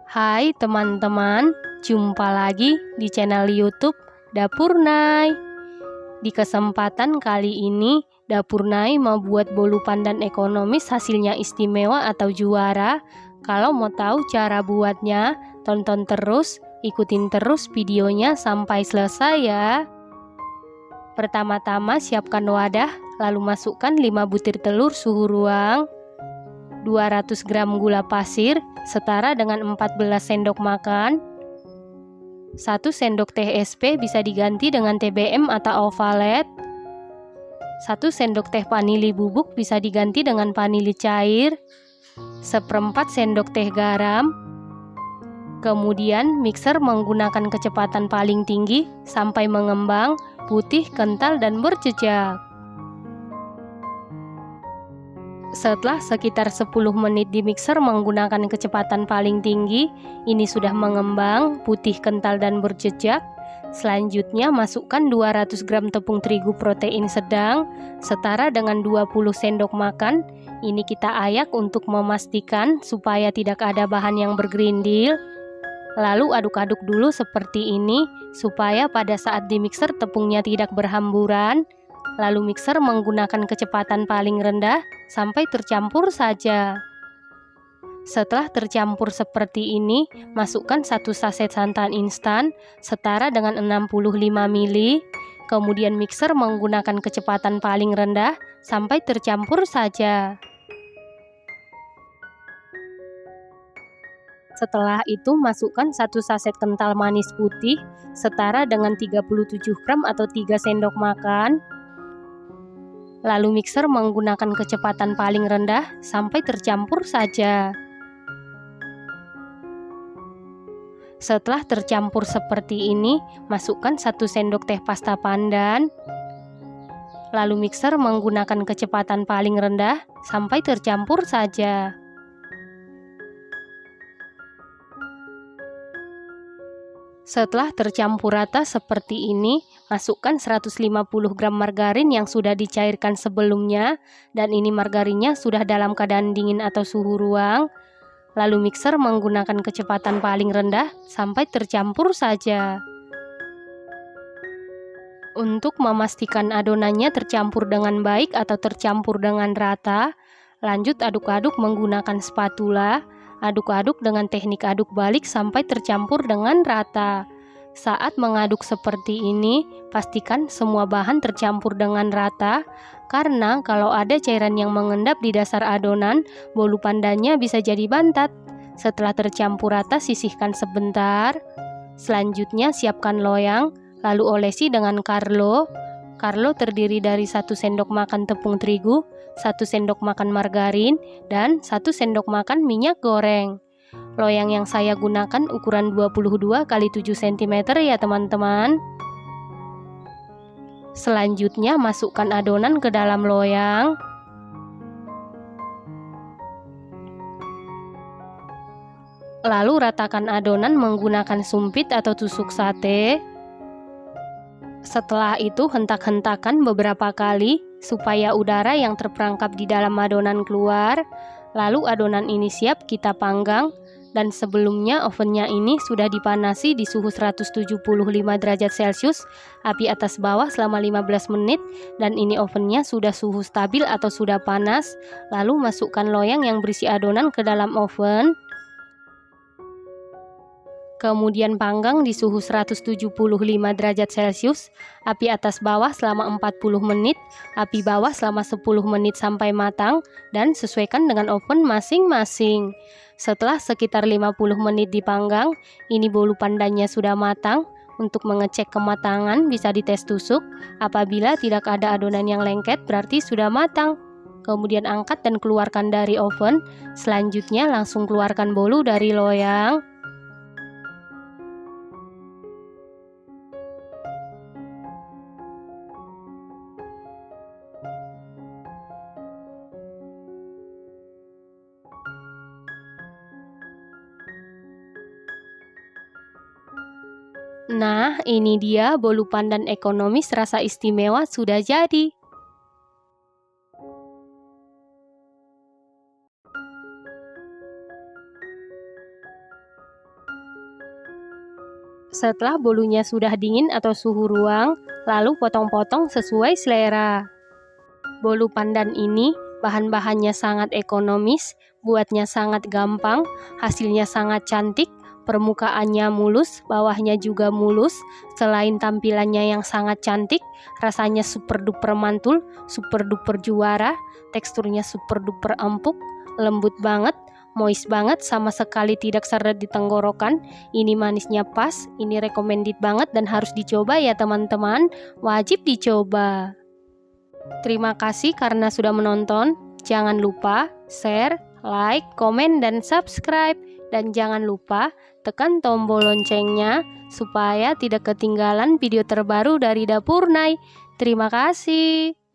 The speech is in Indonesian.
Hai teman-teman, jumpa lagi di channel YouTube Dapur Nay. Di kesempatan kali ini, Dapur Nay mau buat bolu pandan ekonomis hasilnya istimewa atau juara. Kalau mau tahu cara buatnya, tonton terus, ikutin terus videonya sampai selesai ya. Pertama-tama siapkan wadah, lalu masukkan 5 butir telur suhu ruang, 200 gram gula pasir setara dengan 14 sendok makan, 1 sendok teh SP bisa diganti dengan TBM atau ovalet, 1 sendok teh vanili bubuk bisa diganti dengan vanili cair, 1/4 sendok teh garam. Kemudian mixer menggunakan kecepatan paling tinggi sampai mengembang, putih, kental, dan berjejak. Setelah sekitar 10 menit di mixer menggunakan kecepatan paling tinggi, ini sudah mengembang, putih, kental, dan berjejak. Selanjutnya masukkan 200 gram tepung terigu protein sedang setara dengan 20 sendok makan. Ini kita ayak untuk memastikan supaya tidak ada bahan yang bergerindil. Lalu aduk-aduk dulu seperti ini supaya pada saat di mixer tepungnya tidak berhamburan. Lalu mixer menggunakan kecepatan paling rendah sampai tercampur saja. Setelah tercampur seperti ini, masukkan 1 saset santan instan setara dengan 65 ml. Kemudian mixer menggunakan kecepatan paling rendah sampai tercampur saja. Setelah itu masukkan 1 saset kental manis putih setara dengan 37 gram atau 3 sendok makan. Lalu mixer menggunakan kecepatan paling rendah sampai tercampur saja. Setelah tercampur seperti ini, masukkan 1 sendok teh pasta pandan. Lalu mixer menggunakan kecepatan paling rendah sampai tercampur saja. Setelah tercampur rata seperti ini, masukkan 150 gram margarin yang sudah dicairkan sebelumnya, dan ini margarinnya sudah dalam keadaan dingin atau suhu ruang. Lalu mixer menggunakan kecepatan paling rendah sampai tercampur saja. Untuk memastikan adonannya tercampur dengan baik atau tercampur dengan rata, lanjut aduk-aduk menggunakan spatula. Aduk-aduk dengan teknik aduk balik sampai tercampur dengan rata. Saat mengaduk seperti ini, pastikan semua bahan tercampur dengan rata, karena kalau ada cairan yang mengendap di dasar adonan, bolu pandannya bisa jadi bantat. Setelah tercampur rata, sisihkan sebentar. Selanjutnya siapkan loyang, lalu olesi dengan Carlo. Carlo terdiri dari 1 sendok makan tepung terigu, 1 sendok makan margarin, dan 1 sendok makan minyak goreng. Loyang yang saya gunakan ukuran 22 x 7 cm ya teman-teman. Selanjutnya masukkan adonan ke dalam loyang. Lalu ratakan adonan menggunakan sumpit atau tusuk sate. Setelah itu hentak-hentakan beberapa kali supaya udara yang terperangkap di dalam adonan keluar. Lalu adonan ini siap kita panggang, dan sebelumnya ovennya ini sudah dipanasi di suhu 175 derajat Celcius, api atas bawah selama 15 menit, dan ini ovennya sudah suhu stabil atau sudah panas. Lalu masukkan loyang yang berisi adonan ke dalam oven. Kemudian panggang di suhu 175 derajat Celcius, api atas bawah selama 40 menit, api bawah selama 10 menit sampai matang, dan sesuaikan dengan oven masing-masing. Setelah sekitar 50 menit dipanggang, ini bolu pandannya sudah matang. Untuk mengecek kematangan bisa dites tusuk, apabila tidak ada adonan yang lengket berarti sudah matang. Kemudian angkat dan keluarkan dari oven. Selanjutnya langsung keluarkan bolu dari loyang. Nah, ini dia bolu pandan ekonomis rasa istimewa sudah jadi. Setelah bolunya sudah dingin atau suhu ruang, lalu potong-potong sesuai selera. Bolu pandan ini bahan-bahannya sangat ekonomis, buatnya sangat gampang, hasilnya sangat cantik, permukaannya mulus, bawahnya juga mulus. Selain tampilannya yang sangat cantik, rasanya super duper mantul, super duper juara, teksturnya super duper empuk, lembut banget, moist banget, sama sekali tidak seret di tenggorokan. Ini manisnya pas, ini recommended banget dan harus dicoba ya teman-teman, wajib dicoba. Terima kasih karena sudah menonton. Jangan lupa share, like, komen, dan subscribe. Dan jangan lupa tekan tombol loncengnya supaya tidak ketinggalan video terbaru dari Dapur Nay. Terima kasih.